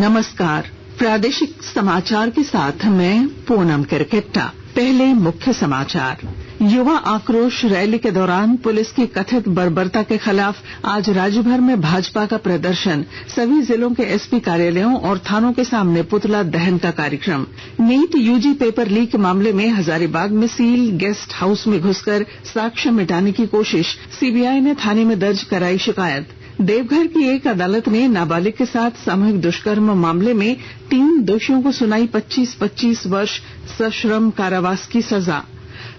नमस्कार। प्रादेशिक समाचार के साथ मैं पूनम किरकिट्टा। पहले मुख्य समाचार। युवा आक्रोश रैली के दौरान पुलिस की कथित बर्बरता के खिलाफ आज राज्य भर में भाजपा का प्रदर्शन, सभी जिलों के एसपी कार्यालयों और थानों के सामने पुतला दहन का कार्यक्रम। नीट यूजी पेपर लीक मामले में हजारीबाग में सील गेस्ट हाउस में घुसकर साक्ष्य मिटाने की कोशिश, सीबीआई ने थाने में दर्ज कराई शिकायत। देवघर की एक अदालत ने नाबालिग के साथ सामूहिक दुष्कर्म मामले में 3 दोषियों को सुनाई 25-25 वर्ष सश्रम कारावास की सजा।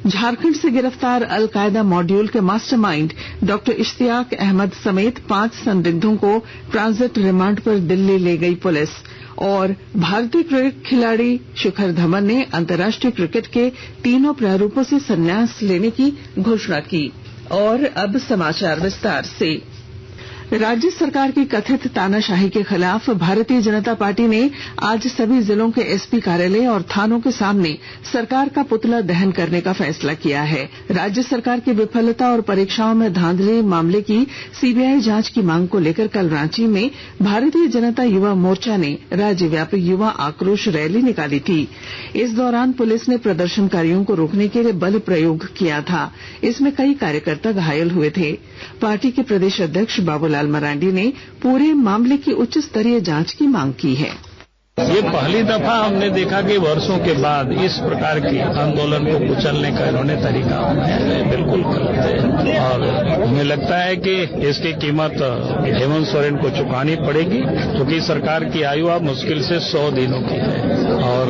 झारखंड से गिरफ्तार अलकायदा मॉड्यूल के मास्टरमाइंड डॉक्टर इश्तियाक अहमद समेत 5 संदिग्धों को ट्रांजिट रिमांड पर दिल्ली ले गई पुलिस। और भारतीय क्रिकेट खिलाड़ी शिखर धवन ने अंतर्राष्ट्रीय क्रिकेट के तीनों प्रारूपों से संन्यास लेने की घोषणा की। और अब समाचार विस्तार से। राज्य सरकार की कथित तानाशाही के खिलाफ भारतीय जनता पार्टी ने आज सभी जिलों के एसपी कार्यालय और थानों के सामने सरकार का पुतला दहन करने का फैसला किया है। राज्य सरकार की विफलता और परीक्षाओं में धांधली मामले की सीबीआई जांच की मांग को लेकर कल रांची में भारतीय जनता युवा मोर्चा ने राज्यव्यापी युवा आक्रोश रैली निकाली थी। इस दौरान पुलिस ने प्रदर्शनकारियों को रोकने के लिए बल प्रयोग किया था। इसमें कई कार्यकर्ता घायल हुए थे। पार्टी के प्रदेश अध्यक्ष बाबूलाल मरांडी ने पूरे मामले की उच्च स्तरीय जांच की मांग की है। ये पहली दफा हमने देखा कि वर्षों के बाद इस प्रकार के आंदोलन को कुचलने का इन्होंने तरीका अपनाया, बिल्कुल गलत है। और हमें लगता है कि इसकी कीमत हेमंत सोरेन को चुकानी पड़ेगी, क्योंकि सरकार की आयु अब मुश्किल से 100 दिनों की है। और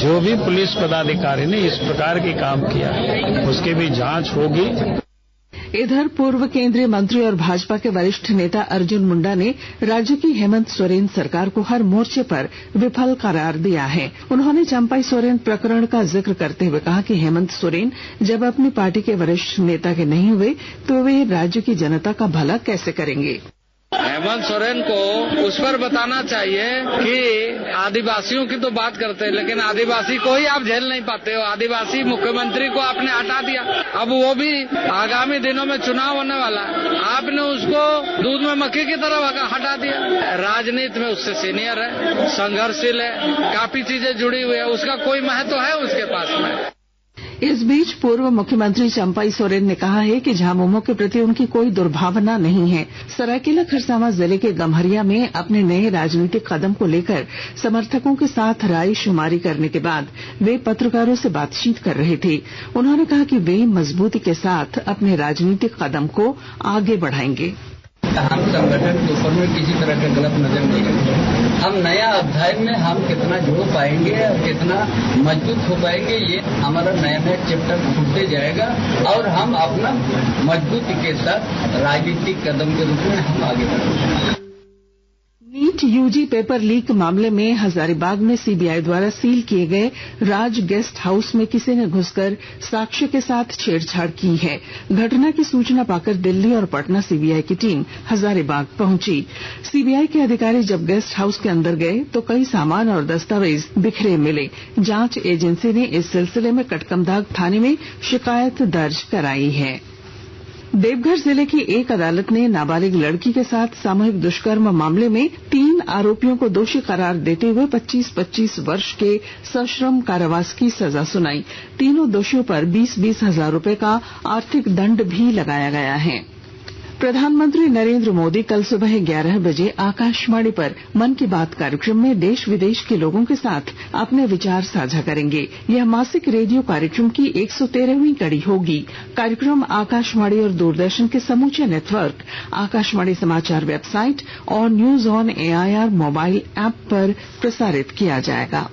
जो भी पुलिस पदाधिकारी ने इस प्रकार के काम किया है उसकी भी जांच होगी। इधर पूर्व केंद्रीय मंत्री और भाजपा के वरिष्ठ नेता अर्जुन मुंडा ने राज्य की हेमंत सोरेन सरकार को हर मोर्चे पर विफल करार दिया है। उन्होंने चंपाई सोरेन प्रकरण का जिक्र करते हुए कहा कि हेमंत सोरेन जब अपनी पार्टी के वरिष्ठ नेता के नहीं हुए तो वे राज्य की जनता का भला कैसे करेंगे। हेमंत सोरेन को उस पर बताना चाहिए कि आदिवासियों की तो बात करते हैं, लेकिन आदिवासी को ही आप झेल नहीं पाते हो। आदिवासी मुख्यमंत्री को आपने हटा दिया, अब वो भी आगामी दिनों में चुनाव होने वाला है, आपने उसको दूध में मक्खी की तरह हटा दिया। राजनीति में उससे सीनियर है, संघर्षशील है, काफी चीजें जुड़ी हुई है, उसका कोई महत्व है उसके पास में। इस बीच पूर्व मुख्यमंत्री चंपाई सोरेन ने कहा है कि झामुमो के प्रति उनकी कोई दुर्भावना नहीं है। सरायकेला खरसावां जिले के गम्हरिया में अपने नए राजनीतिक कदम को लेकर समर्थकों के साथ राय शुमारी करने के बाद वे पत्रकारों से बातचीत कर रहे थे। उन्होंने कहा कि वे मजबूती के साथ अपने राजनीतिक कदम को आगे बढ़ाएंगे। हम संगठन के ऊपर में किसी तरह का गलत नजर नहीं रखेंगे। हम नया अध्याय में हम कितना जुड़ पाएंगे और कितना मजबूत हो पाएंगे, ये हमारा नया चैप्टर खुलते जाएगा और हम अपना मजबूती के साथ राजनीतिक कदम के रूप में हम आगे बढ़ेंगे। नीट यूजी पेपर लीक मामले में हजारीबाग में सीबीआई द्वारा सील किए गए राज गेस्ट हाउस में किसी ने घुसकर साक्ष्य के साथ छेड़छाड़ की है। घटना की सूचना पाकर दिल्ली और पटना सीबीआई की टीम हजारीबाग पहुंची। सीबीआई के अधिकारी जब गेस्ट हाउस के अंदर गए तो कई सामान और दस्तावेज बिखरे मिले। जांच एजेंसी ने इस सिलसिले में कटकमदाग थाने में शिकायत दर्ज कराई है। देवघर जिले की एक अदालत ने नाबालिग लड़की के साथ सामूहिक दुष्कर्म मामले में 3 आरोपियों को दोषी करार देते हुए 25-25 वर्ष के सश्रम कारावास की सजा सुनाई। तीनों दोषियों पर 20-20 हजार रुपए का आर्थिक दंड भी लगाया गया है। प्रधानमंत्री नरेंद्र मोदी कल सुबह 11 बजे आकाशवाणी पर मन की बात कार्यक्रम में देश विदेश के लोगों के साथ अपने विचार साझा करेंगे। यह मासिक रेडियो कार्यक्रम की 113वीं कड़ी होगी। कार्यक्रम आकाशवाणी और दूरदर्शन के समूचे नेटवर्क, आकाशवाणी समाचार वेबसाइट और news on AIR mobile app पर प्रसारित किया जाएगा।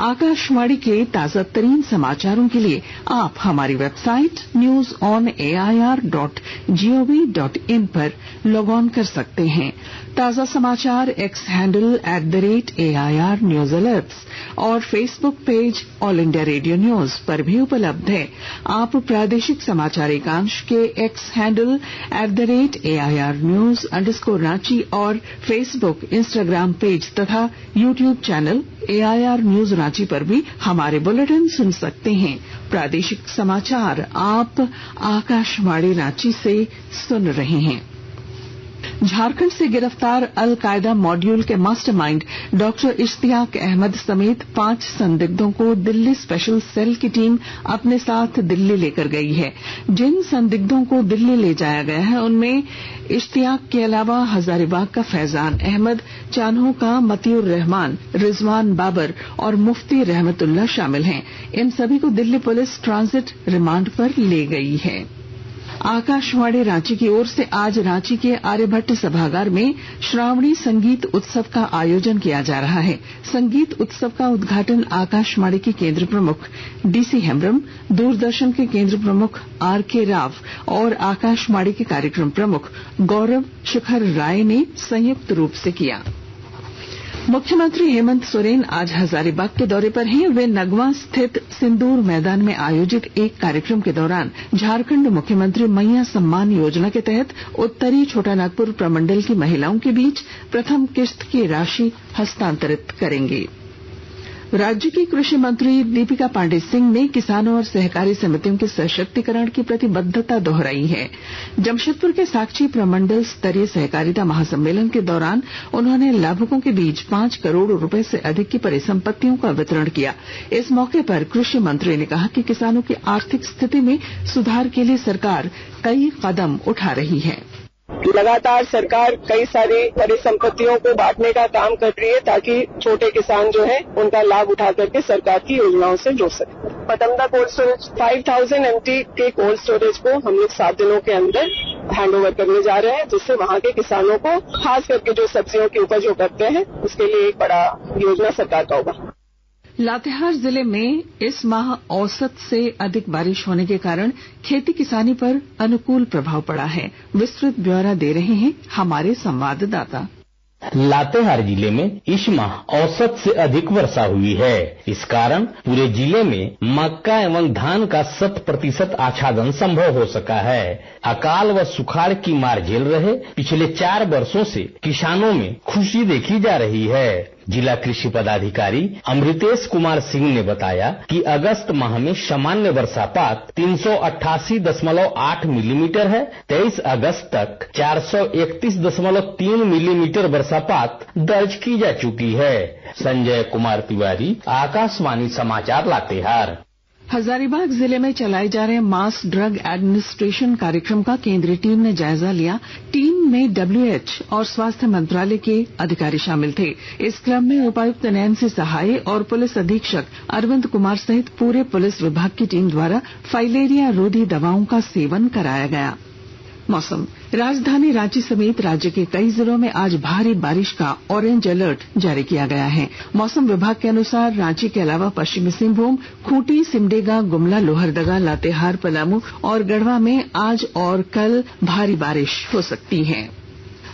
आकाशवाणी के ताजा तरीन समाचारों के लिए आप हमारी वेबसाइट newsonair.gov.in पर लॉग ऑन कर सकते हैं। ताजा समाचार X handle @AIR news alerts और Facebook page All India Radio News पर भी उपलब्ध है। आप प्रादेशिक समाचार एकांश के एक्स हैंडल @AIR न्यूज_रांची और फेसबुक, इंस्टाग्राम पेज तथा YouTube channel AIR news Ranchi पर भी हमारे बुलेटिन सुन सकते हैं। प्रादेशिक समाचार आप आकाशवाणी रांची से सुन रहे हैं। झारखंड से गिरफ्तार अल कायदा मॉड्यूल के मास्टरमाइंड डॉक्टर इश्तियाक अहमद समेत 5 संदिग्धों को दिल्ली स्पेशल सेल की टीम अपने साथ दिल्ली लेकर गई है। जिन संदिग्धों को दिल्ली ले जाया गया है उनमें इश्तियाक के अलावा हजारीबाग का फैजान अहमद, चान्हो का मतियुर रहमान, रिजवान बाबर और मुफ्ती रहमतुल्लाह शामिल हैं। इन सभी को दिल्ली पुलिस ट्रांजिट रिमांड पर ले गई है। आकाशवाणी रांची की ओर से आज रांची के आर्यभट्ट सभागार में श्रावणी संगीत उत्सव का आयोजन किया जा रहा है। संगीत उत्सव का उद्घाटन आकाशवाणी के केंद्र प्रमुख डीसी हेम्ब्रम, दूरदर्शन के केंद्र प्रमुख आरके राव और आकाशवाणी के कार्यक्रम प्रमुख गौरव शिखर राय ने संयुक्त रूप से किया। मुख्यमंत्री हेमंत सोरेन आज हजारीबाग के दौरे पर हैं। वे नगवां स्थित सिंदूर मैदान में आयोजित एक कार्यक्रम के दौरान झारखंड मुख्यमंत्री मैया सम्मान योजना के तहत उत्तरी छोटानागपुर प्रमंडल की महिलाओं के बीच प्रथम किस्त की राशि हस्तांतरित करेंगे। राज्य की कृषि मंत्री दीपिका पांडेय सिंह ने किसानों और सहकारी समितियों के सशक्तिकरण की प्रतिबद्धता दोहराई है। जमशेदपुर के साकची प्रमंडल स्तरीय सहकारिता महासम्मेलन के दौरान उन्होंने लाभुकों के बीच 5 करोड़ रुपए से अधिक की परिसंपत्तियों का वितरण किया। इस मौके पर कृषि मंत्री ने कहा कि किसानों की आर्थिक स्थिति में सुधार के लिए सरकार कई कदम उठा रही है। लगातार सरकार कई सारी परिसंपत्तियों को बांटने का काम कर रही है ताकि छोटे किसान जो है उनका लाभ उठा करके सरकार की योजनाओं से जुड़ सके। पतमदा कोल्ड स्टोरेज 5000 एमटी के कोल्ड स्टोरेज को हम लोग 7 दिनों के अंदर हैंड ओवर करने जा रहे हैं, जिससे वहाँ के किसानों को खास करके जो सब्जियों की उपज करते हैं उसके लिए एक बड़ा योजना सरकार का होगा। लातेहार जिले में इस माह औसत से अधिक बारिश होने के कारण खेती किसानी पर अनुकूल प्रभाव पड़ा है। विस्तृत ब्यौरा दे रहे हैं हमारे संवाददाता। लातेहार जिले में इस माह औसत से अधिक वर्षा हुई है। इस कारण पूरे जिले में मक्का एवं धान का 100% आच्छादन संभव हो सका है। अकाल व सुखाड़ की मार झेल रहे पिछले 4 वर्षों से किसानों में खुशी देखी जा रही है। जिला कृषि पदाधिकारी अमृतेश कुमार सिंह ने बताया कि अगस्त माह में सामान्य वर्षापात 388.8 मिलीमीटर है। 23 अगस्त तक 431.3 मिलीमीटर वर्षापात दर्ज की जा चुकी है। संजय कुमार तिवारी, आकाशवाणी समाचार, लातेहार। हजारीबाग जिले में चलाए जा रहे मास ड्रग एडमिनिस्ट्रेशन कार्यक्रम का केंद्रीय टीम ने जायजा लिया। टीम में डब्ल्यूएच और स्वास्थ्य मंत्रालय के अधिकारी शामिल थे। इस क्रम में उपायुक्त नैन्सी सहाय और पुलिस अधीक्षक अरविंद कुमार सहित पूरे पुलिस विभाग की टीम द्वारा फाइलेरिया रोधी दवाओं का सेवन कराया गया। मौसम। राजधानी रांची समेत राज्य के कई जिलों में आज भारी बारिश का ऑरेंज अलर्ट जारी किया गया है। मौसम विभाग के अनुसार रांची के अलावा पश्चिमी सिंहभूम, खूंटी, सिमडेगा, गुमला, लोहरदगा, लातेहार, पलामू और गढ़वा में आज और कल भारी बारिश हो सकती है।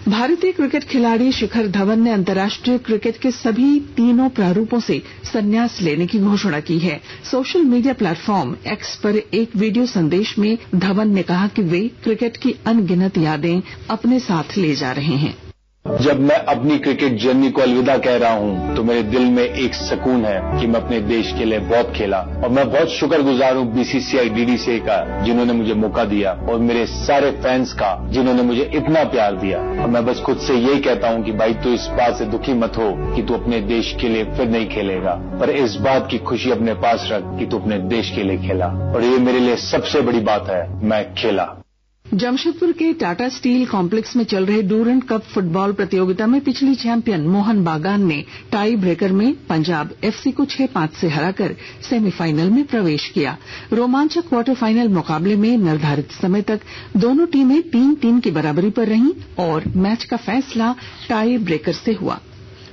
भारतीय क्रिकेट खिलाड़ी शिखर धवन ने अंतर्राष्ट्रीय क्रिकेट के सभी 3 प्रारूपों से संन्यास लेने की घोषणा की है। सोशल मीडिया प्लेटफॉर्म एक्स पर एक वीडियो संदेश में धवन ने कहा कि वे क्रिकेट की अनगिनत यादें अपने साथ ले जा रहे हैं। जब मैं अपनी क्रिकेट जर्नी को अलविदा कह रहा हूं तो मेरे दिल में एक सुकून है कि मैं अपने देश के लिए बहुत खेला और मैं बहुत शुक्रगुजार हूं बीसीसीआई डीडीसीए का जिन्होंने मुझे मौका दिया और मेरे सारे फैंस का जिन्होंने मुझे इतना प्यार दिया। और मैं बस खुद से यही कहता हूं कि भाई तू इस बात से दुखी मत हो कि तू अपने देश के लिए फिर नहीं खेलेगा, पर इस बात की खुशी अपने पास रख कि तू अपने देश के लिए खेला। और ये मेरे लिए सबसे बड़ी बात है, मैं खेला। जमशेदपुर के टाटा स्टील कॉम्प्लेक्स में चल रहे डूरंड कप फुटबॉल प्रतियोगिता में पिछली चैंपियन मोहन बागान ने टाई ब्रेकर में पंजाब एफसी को 6-5 से हराकर सेमीफाइनल में प्रवेश किया। रोमांचक क्वार्टर फाइनल मुकाबले में निर्धारित समय तक दोनों टीमें 3-3 की बराबरी पर रहीं और मैच का फैसला टाई ब्रेकर से हुआ।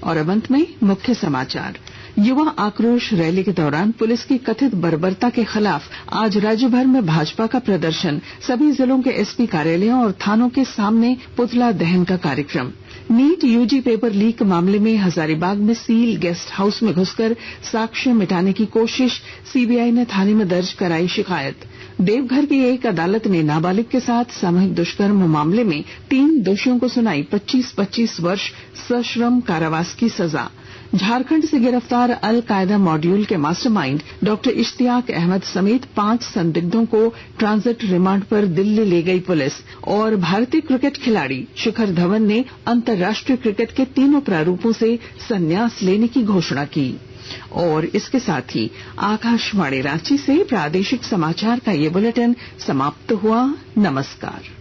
और अब अंत में मुख्य समाचार। युवा आक्रोश रैली के दौरान पुलिस की कथित बर्बरता के खिलाफ आज राज्य भर में भाजपा का प्रदर्शन, सभी जिलों के एसपी कार्यालयों और थानों के सामने पुतला दहन का कार्यक्रम। नीट यूजी पेपर लीक मामले में हजारीबाग में सील गेस्ट हाउस में घुसकर साक्ष्य मिटाने की कोशिश, सीबीआई ने थाने में दर्ज कराई शिकायत। देवघर की एक अदालत ने नाबालिग के साथ सामूहिक दुष्कर्म मामले में 3 दोषियों को सुनाई 25-25 वर्ष सश्रम कारावास की सजा। झारखंड से गिरफ्तार अल कायदा मॉड्यूल के मास्टरमाइंड डॉक्टर इश्तियाक अहमद समेत 5 संदिग्धों को ट्रांजिट रिमांड पर दिल्ली ले गई पुलिस। और भारतीय क्रिकेट खिलाड़ी शिखर धवन ने अंतर्राष्ट्रीय क्रिकेट के तीनों प्रारूपों से संन्यास लेने की घोषणा की। और इसके साथ ही आकाशवाणी रांची से प्रादेशिक समाचार का ये बुलेटिन समाप्त हुआ। नमस्कार।